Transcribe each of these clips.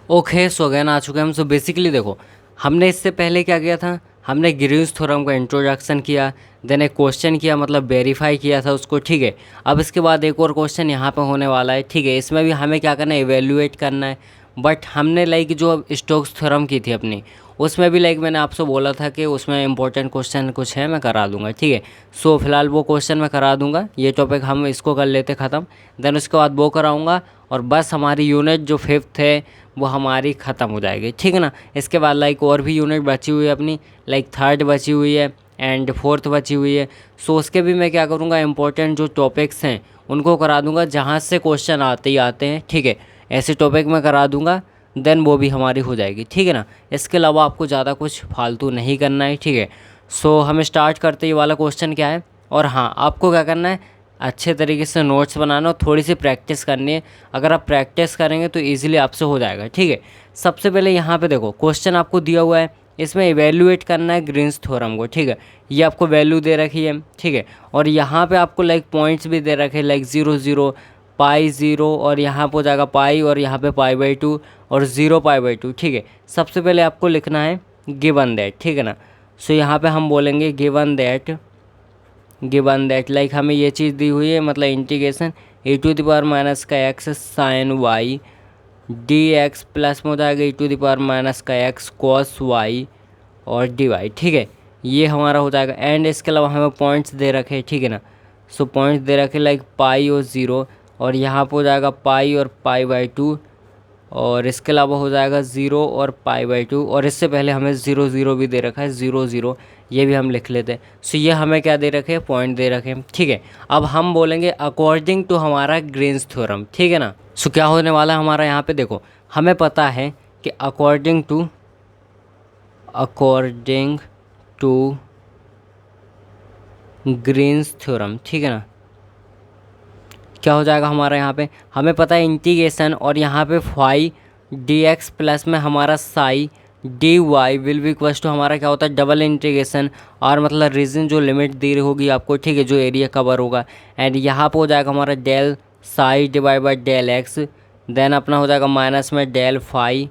Okay, so again आ चुके हैं हम। सो बेसिकली देखो, हमने इससे पहले क्या किया था, हमने ग्रीन्स थ्योरम का इंट्रोडक्शन किया, देन एक क्वेश्चन किया, मतलब वेरीफाई किया था उसको, ठीक है। अब इसके बाद एक और क्वेश्चन यहाँ पे होने वाला है, ठीक है। इसमें भी हमें क्या करना है, इवेल्युएट करना है। बट हमने लाइक जो स्टोक्स थ्योरम की थी अपनी, उसमें भी लाइक मैंने आपसे बोला था कि उसमें इंपॉर्टेंट क्वेश्चन कुछ है, मैं करा दूंगा, ठीक है। सो फिलहाल वो क्वेश्चन मैं करा दूंगा, ये टॉपिक हम इसको कर लेते ख़त्म, देन उसके बाद वो कराऊंगा और बस हमारी यूनिट जो फिफ्थ है वो हमारी ख़त्म हो जाएगी, ठीक है ना। इसके बाद लाइक और भी यूनिट बची हुई है अपनी, लाइक थर्ड बची हुई है एंड फोर्थ बची हुई है। सो उसके भी मैं क्या करूँगा, इंपॉर्टेंट जो टॉपिक्स हैं उनको करा दूँगा, जहाँ से क्वेश्चन आते ही आते हैं, ठीक है। ऐसे टॉपिक मैं करा दूँगा, देन वो भी हमारी हो जाएगी, ठीक है ना। इसके अलावा आपको ज़्यादा कुछ फालतू नहीं करना है, ठीक है। सो हम स्टार्ट करते, ये वाला क्वेश्चन क्या है। और हाँ, आपको क्या करना है, अच्छे तरीके से नोट्स बनाना और थोड़ी सी प्रैक्टिस करनी है। अगर आप प्रैक्टिस करेंगे तो इजीली आपसे हो जाएगा, ठीक है। सबसे पहले यहाँ पे देखो, क्वेश्चन आपको दिया हुआ है, इसमें इवेल्युएट करना है ग्रीन्स थ्योरम को, ठीक है। ये आपको वैल्यू दे रखी है, ठीक है। और यहाँ पे आपको लाइक पॉइंट्स भी दे रखे हैं, लाइक 0 0 पाई 0, और यहाँ पर हो जाएगा पाई, और यहाँ पे पाई/2 और 0 पाई/2, ठीक है। सबसे पहले आपको लिखना है गिवन दैट, ठीक है ना। सो यहाँ पे हम बोलेंगे गिवन दैट लाइक हमें ये चीज़ दी हुई है, मतलब integration e⁻⁻x sine y d x plus में हो जाएगा e⁻⁻x कॉस वाई और डी वाई, ठीक है। ये हमारा हो जाएगा। एंड इसके अलावा हमें पॉइंट्स दे रखे हैं, ठीक है ना। सो पॉइंट्स दे रखे लाइक पाई और 0, और यहाँ पर हो जाएगा पाई और पाई/2, और इसके अलावा हो जाएगा 0 और पाई/2, और इससे पहले हमें 0 0 भी दे रखा है, 0 0 ये भी हम लिख लेते हैं। सो ये हमें क्या दे रखे हैं, पॉइंट दे रखे हैं, ठीक है। अब हम बोलेंगे अकॉर्डिंग टू हमारा ग्रीन्स थ्योरम, ठीक है ना। सो क्या होने वाला है हमारा, यहाँ पे देखो, हमें पता है कि अकॉर्डिंग टू ग्रीन्स थ्योरम, ठीक है ना। क्या हो जाएगा हमारा, यहाँ पे हमें पता है इंटीग्रेशन, और यहाँ पे फाई डी एक्स प्लस में हमारा psi d y will be equals to हमारा क्या होता है, डबल इंटीग्रेशन, और मतलब रीजन जो लिमिट दी होगी आपको, ठीक है, जो एरिया कवर होगा। एंड यहाँ पे हो जाएगा हमारा del psi divide by del x, then अपना हो जाएगा माइनस में डेल फाई,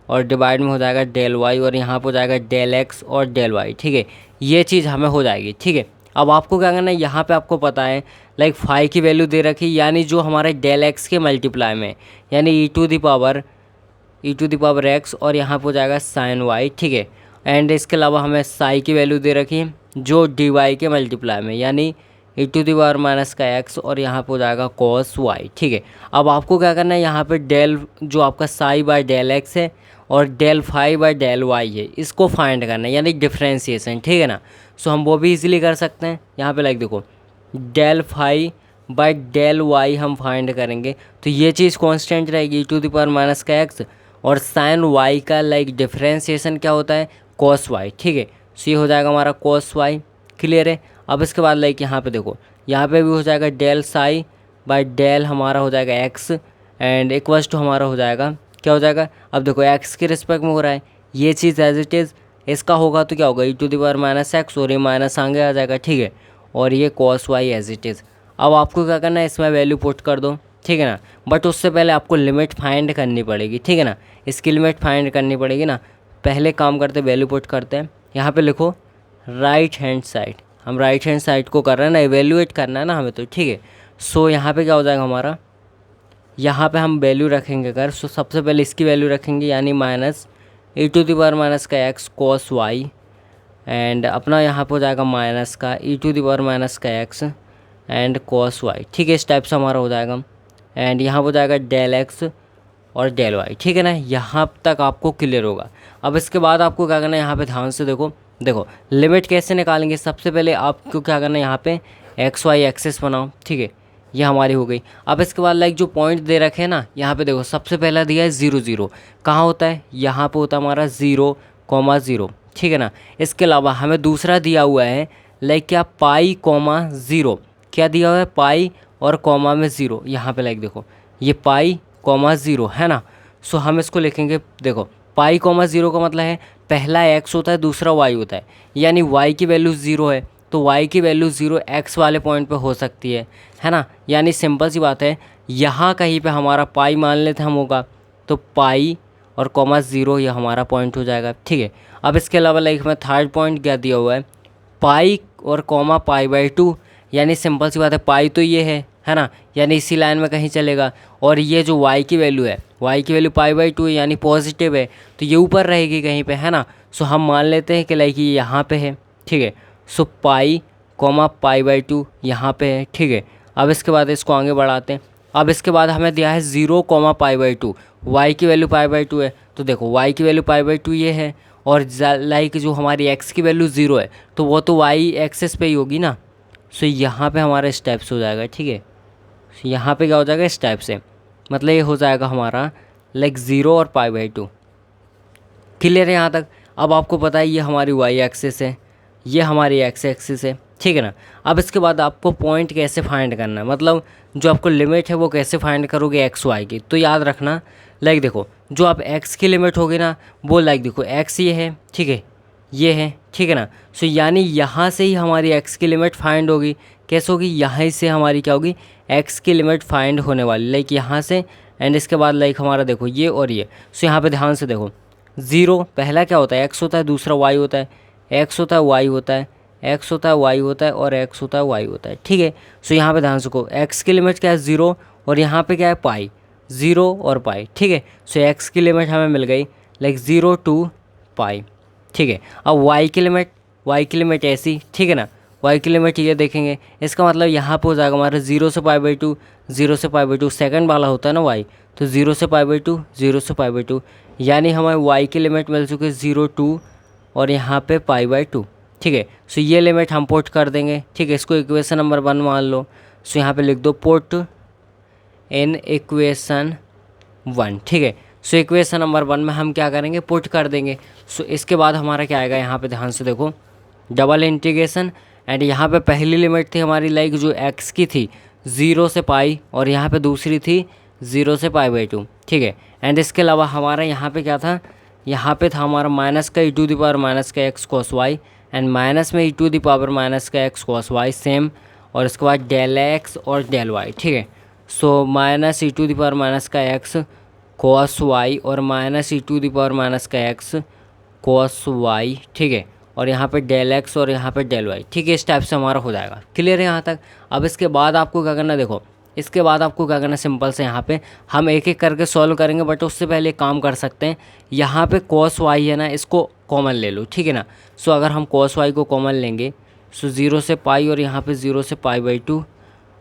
और डिवाइड में हो जाएगा डेल वाई, और यहाँ पर हो जाएगा डेल एक्स और डेल वाई, ठीक है। ये चीज़ हमें हो जाएगी, ठीक है। अब आपको क्या करना है, यहाँ पे आपको पता है लाइक फाई की वैल्यू दे रखी, यानी जो हमारे डेल एक्स के मल्टीप्लाई में, यानी e⁻x, और यहाँ पर हो जाएगा साइन वाई, ठीक है। एंड इसके अलावा हमें साई की वैल्यू दे रखी है जो डी वाई के मल्टीप्लाई में, यानी e⁻⁻x, और यहाँ पर हो जाएगा कॉस वाई, ठीक है। अब आपको क्या करना है, यहाँ पे डेल जो आपका साई बाय डेल एक्स है और del phi by del y है, इसको फाइंड करना है, यानी डिफ्रेंशिएशन, ठीक है ना। सो हम वो भी इजीली कर सकते हैं। यहाँ पे लाइक देखो, del phi by del y हम फाइंड करेंगे, तो ये चीज़ कांस्टेंट रहेगी e⁻⁻x, और साइन वाई का लाइक डिफ्रेंशिएशन क्या होता है, कॉस वाई, ठीक है। सो ये हो जाएगा हमारा कॉस वाई, क्लियर है। अब इसके बाद लाइक यहाँ पे देखो, यहाँ पे भी हो जाएगा डेल साई बाय डेल हमारा हो जाएगा एक्स, एंड इक्वल्स टू हमारा हो जाएगा क्या हो जाएगा, अब देखो एक्स के रिस्पेक्ट में हो रहा है, ये चीज़ एज इट इज़, इसका होगा तो क्या होगा e⁻⁻x, और ये माइनस आगे आ जाएगा, ठीक है। और ये cos y as it is. अब आपको क्या करना है, इसमें वैल्यू पुट कर दो, ठीक है ना। बट उससे पहले आपको लिमिट फाइंड करनी पड़ेगी, ठीक है ना। इसकी लिमिट फाइंड करनी पड़ेगी ना। पहले काम करते, वैल्यू पुट करते हैं। यहाँ पे लिखो राइट हैंड साइड, हम राइट हैंड साइड को कर रहे हैं ना, इवेल्युएट करना है ना हमें, तो ठीक है। सो यहाँ पे क्या हो जाएगा हमारा, यहाँ पे हम वैल्यू रखेंगे अगर, सो सबसे पहले इसकी वैल्यू रखेंगे, यानी minus e⁻⁻x cos Y, and अपना यहाँ पर हो जाएगा माइनस का e⁻⁻x एंड कॉस वाई, ठीक है। इस टाइप से हमारा हो जाएगा। एंड यहाँ पर हो जाएगा डेल एक्स और डेल वाई, ठीक है ना। यहाँ तक आपको क्लियर होगा। अब इसके बाद आपको क्या करना है, यहाँ पे ध्यान से देखो लिमिट कैसे निकालेंगे। सबसे पहले आपको क्या करना है, यहाँ पे एक्स वाई एक्सेस बनाओ, ठीक है, ये हमारी हो गई। अब इसके बाद लाइक जो पॉइंट दे रखे हैं ना, यहाँ पे देखो सबसे पहला दिया है 0 0, कहाँ होता है, यहाँ पे होता है हमारा 0,0, ठीक है ना। इसके अलावा हमें दूसरा दिया हुआ है लाइक क्या, पाई,0, क्या दिया हुआ है, पाई और कॉमा में 0, यहाँ पे लाइक देखो ये पाई,0 है ना। सो हम इसको लिखेंगे, देखो पाई,0 का मतलब है पहला x होता है, दूसरा y होता है, यानी y की वैल्यू 0 है, तो y की वैल्यू 0 x वाले पॉइंट पे हो सकती है ना। यानी सिंपल सी बात है, यहाँ कहीं पे हमारा पाई मान लेते हम होगा, तो पाई और कॉमा 0 ये हमारा पॉइंट हो जाएगा, ठीक है। अब इसके अलावा लाइक हमें थर्ड पॉइंट क्या दिया हुआ है, पाई और कॉमा π/2, यानी सिंपल सी बात है, पाई तो ये है ना, यानी इसी लाइन में कहीं चलेगा, और ये जो y की वैल्यू है, y की वैल्यू π/2 है यानी पॉजिटिव है, तो ये ऊपर रहेगी कहीं पे, है ना। सो हम मान लेते हैं कि लाइक ये यहाँ पे है, ठीक है। सो पाई कॉमा π/2 यहाँ पे है, ठीक है। अब इसके बाद इसको आगे बढ़ाते हैं। अब इसके बाद हमें दिया है 0 कॉमा π/2, y की वैल्यू π/2 है, तो देखो y की वैल्यू π/2 ये है, और लाइक जो हमारी x की वैल्यू 0 है, तो वो तो y एक्सेस पे ही होगी ना। सो यहाँ पे हमारा स्टेप्स हो जाएगा, ठीक है। यहाँ पे क्या हो जाएगा, स्टेप से, मतलब ये हो जाएगा हमारा लाइक 0 और π/2। क्लियर है यहाँ तक। अब आपको पता है ये हमारी y एक्सिस है, ये हमारी x एक्सिस है, ठीक है ना। अब इसके बाद आपको पॉइंट कैसे फाइंड करना है, मतलब जो आपको लिमिट है वो कैसे फाइंड करोगे x y की। तो याद रखना, लाइक देखो जो आप x की लिमिट होगी ना, वो लाइक देखो x ये है, ठीक है, ये है, ठीक है ना। सो यानी यहाँ से ही हमारी x की लिमिट फाइंड होगी। कैसे होगी, यहाँ से हमारी क्या होगी, x की लिमिट फाइंड होने वाली, लाइक यहाँ से, एंड इसके बाद लाइक हमारा देखो ये और ये। सो यहाँ पे ध्यान से देखो, 0 पहला क्या होता है, x होता है, दूसरा y होता है, x होता है, y होता है, x होता है, y होता है, और x होता है, y होता है, ठीक है। सो यहाँ पे ध्यान से देखो, x की लिमिट क्या है 0, और यहाँ पे क्या है पाई, 0 और पाई, ठीक है। सो x की लिमिट हमें मिल गई लाइक 0 to पाई, ठीक है। अब y की लिमिट ऐसी, ठीक है ना, y की लिमिट ये देखेंगे, इसका मतलब यहाँ पे हो जाएगा हमारा 0 से π/2, 0 से π/2 सेकंड वाला होता है ना y, तो 0 से π/2, 0 से π/2, यानी हमें y की लिमिट मिल चुकी है 0 to और यहाँ पे π/2, ठीक है। सो ये लिमिट हम पुट कर देंगे, ठीक है। इसको इक्वेशन नंबर 1 मान लो। सो यहाँ पे लिख दो पुट इन इक्वेशन 1, ठीक है। सो इक्वेशन नंबर 1 में हम क्या करेंगे, पुट कर देंगे। सो इसके बाद हमारा क्या आएगा, यहाँ पे ध्यान से देखो, डबल इंटीग्रेशन, एंड यहाँ पे पहली लिमिट थी हमारी लाइक जो x की थी 0 से पाई, और यहाँ पे दूसरी थी 0 से π/2, ठीक है। एंड इसके अलावा हमारा यहाँ पे क्या था, यहाँ पे था हमारा माइनस का e⁻⁻x cos y, and minus में e⁻⁻x cos y सेम, और इसके बाद डेल x और डेल y, ठीक है। So minus e⁻⁻x cos y और माइनस e⁻⁻x cos y, ठीक है। और यहाँ पे डेल x और यहाँ पे डेल y, ठीक है। इस टाइप से हमारा हो जाएगा। क्लियर है यहाँ तक। अब इसके बाद आपको क्या करना, देखो इसके बाद आपको क्या करना, सिंपल से यहाँ पे हम एक एक करके सॉल्व करेंगे, बट उससे पहले एक काम कर सकते हैं, यहाँ पे cos y है ना, इसको कॉमन ले लो, ठीक है ना। सो अगर हम cos y को कॉमन लेंगे, सो 0 से पाई और यहाँ पे 0 से π/2,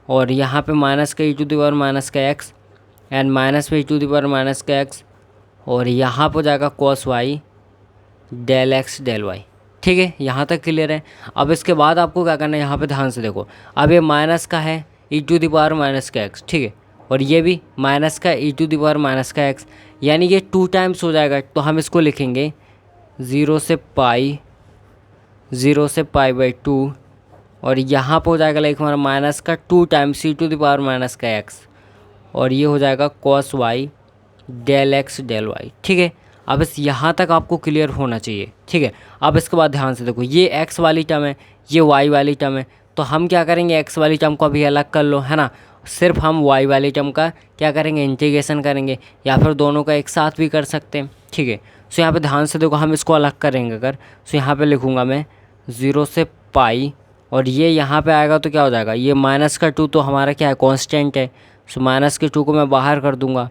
और यहाँ पे माइनस का e⁻⁻x एंड माइनस में e⁻⁻x, और यहाँ पर जाएगा cos y del x del y, ठीक है। यहाँ तक क्लियर है। अब इसके बाद आपको क्या करना है, यहाँ पे ध्यान से देखो, अब ये माइनस का है e⁻⁻x, ठीक है, और ये भी माइनस का e⁻⁻x, यानी ये 2 टाइम्स हो जाएगा। तो हम इसको लिखेंगे 0 से π/2, और यहाँ पर हो जाएगा लाइक हमारा माइनस का 2 टाइम्स e⁻⁻x, और ये हो जाएगा cos y del x del y, ठीक है। अब इस यहाँ तक आपको क्लियर होना चाहिए, ठीक है। अब इसके बाद ध्यान से देखो, ये x वाली टर्म है, ये y वाली टर्म है, तो हम क्या करेंगे, x वाली टर्म को अभी अलग कर लो, है ना। सिर्फ हम y वाली टर्म का क्या करेंगे, इंटीग्रेशन करेंगे, या फिर दोनों का एक साथ भी कर सकते हैं, ठीक है। सो यहाँ पे ध्यान से देखो, हम इसको अलग करेंगे अगर, सो यहाँ पे लिखूँगा मैं 0 से पाई, और ये यहाँ पे आएगा तो क्या हो जाएगा, ये माइनस का 2 तो हमारा क्या है, कॉन्स्टेंट है। सो माइनस के 2 को मैं बाहर कर दूँगा,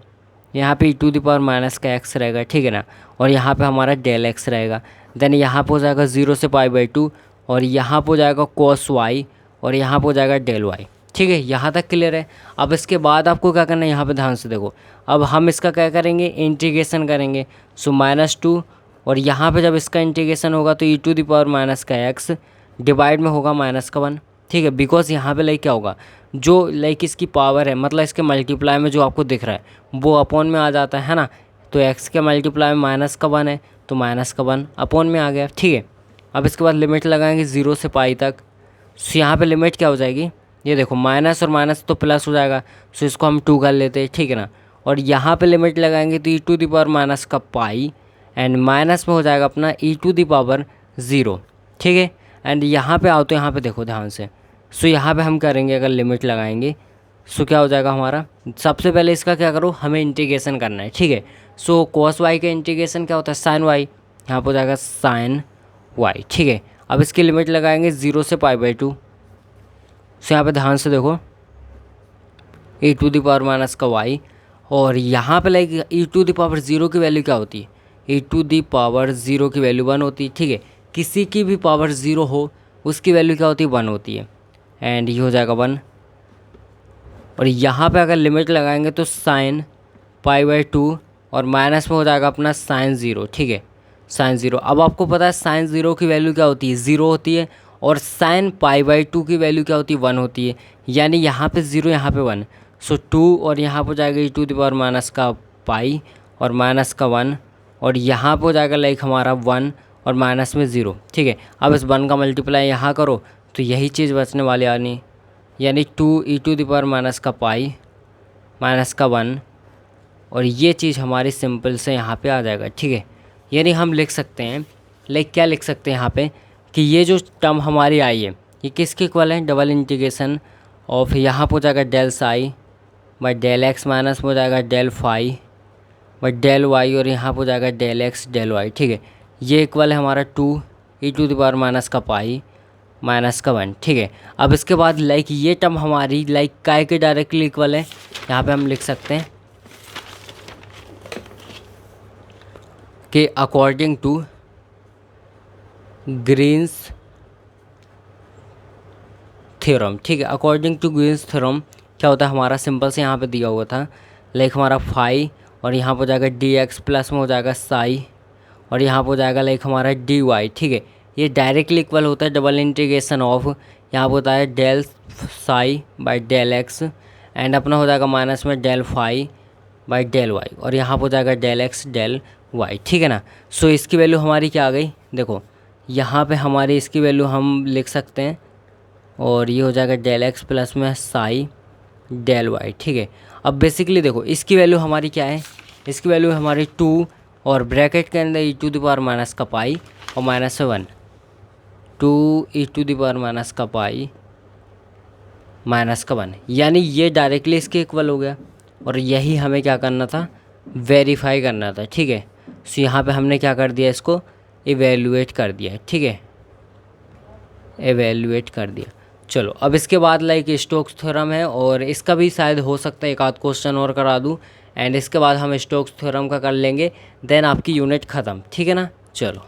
यहाँ पे e⁻⁻x रहेगा, ठीक है ना, और यहाँ पे हमारा डेल x रहेगा। देन यहाँ पे हो जाएगा 0 से π/2, और यहाँ पे हो जाएगा cos y, और यहाँ पे हो जाएगा डेल y, ठीक है। यहाँ तक क्लियर है। अब इसके बाद आपको क्या करना है, यहाँ पे ध्यान से देखो, अब हम इसका क्या करेंगे, इंटीग्रेशन करेंगे। सो -2, और यहाँ पे जब इसका इंटीग्रेशन होगा तो e⁻⁻x डिवाइड में होगा -1, ठीक है। बिकॉज यहाँ पे लाइक क्या होगा, जो लाइक इसकी पावर है, मतलब इसके मल्टीप्लाई में जो आपको दिख रहा है वो अपॉन में आ जाता है ना। तो x के मल्टीप्लाई में -1 है, तो -1 अपॉन में आ गया, ठीक है। अब इसके बाद लिमिट लगाएंगे 0 से पाई तक। सो यहाँ पे लिमिट क्या हो जाएगी, ये देखो माइनस और माइनस तो प्लस हो जाएगा, सो इसको हम 2 कर लेते हैं, ठीक है ना। और यहाँ पे लिमिट लगाएंगे तो e⁻⁻पाई, एंड माइनस में हो जाएगा अपना e⁻0, ठीक है। एंड यहाँ पे आओ तो यहाँ पे देखो ध्यान से, सो यहाँ पे हम करेंगे अगर लिमिट लगाएंगे, सो क्या हो जाएगा हमारा, सबसे पहले इसका क्या करो, हमें इंटीग्रेशन करना है, ठीक है। सो कॉस वाई का इंटीग्रेशन क्या होता है, साइन वाई, यहाँ पर हो जाएगा साइन वाई। ठीक है, अब इसकी लिमिट लगाएंगे 0 से π/2। सो यहाँ पे ध्यान से देखो, e⁻ का y, और यहाँ पे लाइक e⁻0 की वैल्यू क्या होती है, e⁻0 की वैल्यू 1 होती है। ठीक है, किसी की भी पावर 0 हो उसकी वैल्यू क्या होती है, 1 होती है, एंड ये हो जाएगा 1। और यहाँ पे अगर लिमिट लगाएंगे तो साइन π/2 और माइनस में हो जाएगा अपना साइन 0। ठीक है, साइन 0। अब आपको पता है साइन 0 की वैल्यू क्या होती है, 0 होती है, और साइन π/2 की वैल्यू क्या होती है, 1 होती है। यानी यहाँ पे 0, यहाँ पे 1, सो 2, और यहाँ पर जाएगा e⁻ का पाई और माइनस का 1, और यहाँ पर हो जाएगा लाइक हमारा 1 और माइनस में 0। ठीक है, अब इस 1 का मल्टीप्लाई यहाँ करो तो यही चीज़ बचने वाली आनी, यानी 2 e⁻ का पाई माइनस का 1, और ये चीज़ हमारी सिंपल से यहाँ पे आ जाएगा। ठीक है, यानी हम लिख सकते हैं, लाइक क्या लिख सकते हैं यहाँ पे, कि ये जो टर्म हमारी आई है ये किसके इक्वल है, डबल इंटीग्रेशन ऑफ, यहाँ पर हो जाएगा del psi by del x, minus में हो जाएगा del phi by del y, और यहाँ पर हो जाएगा डेल एक्स डेल वाई। ठीक है, ये इक्वल है हमारा 2 e⁻ का पाई माइनस का 1। ठीक है, अब इसके बाद लाइक ये टर्म हमारी लाइक काय के डायरेक्टली इक्वल है, यहाँ पे हम लिख सकते हैं कि अकॉर्डिंग टू ग्रीन्स थ्योरम। ठीक है, अकॉर्डिंग टू ग्रीन्स थ्योरम क्या होता है हमारा, सिंपल से यहाँ पे दिया हुआ था लाइक हमारा फाई, और यहाँ पर हो जाएगा dx प्लस में हो जाएगा साई, और यहाँ पर हो जाएगा लाइक हमारा dy। ठीक है, ये डायरेक्टली इक्वल होता है डबल इंटीग्रेशन ऑफ, यहाँ पर होता है del psi by del x, and अपना हो जाएगा माइनस में del phi by del y, और यहाँ पर हो जाएगा डेल एक्स डेल वाई। ठीक है ना, सो इसकी वैल्यू हमारी क्या आ गई, देखो यहाँ पे हमारी इसकी वैल्यू हम लिख सकते हैं, और ये हो जाएगा डेल एक्स प्लस में साई डेल वाई। ठीक है, अब बेसिकली देखो इसकी वैल्यू हमारी क्या है, इसकी वैल्यू हमारी 2, और ब्रैकेट के अंदर e⁻ का पाई और माइनस से 1, 2 e⁻ का पाई माइनस का 1, यानी ये डायरेक्टली इसके इक्वल हो गया, और यही हमें क्या करना था, वेरीफाई करना था। ठीक है, सो यहाँ पे हमने क्या कर दिया, इसको इवेल्युएट कर दिया। ठीक है, एवेल्युएट कर दिया। चलो अब इसके बाद लाइक स्टोक्स थ्योरम है, और इसका भी शायद हो सकता है एक आध क्वेश्चन और करा दूँ, एंड इसके बाद हम स्टोक्स थ्योरम का कर लेंगे, देन आपकी यूनिट ख़त्म। ठीक है ना, चलो।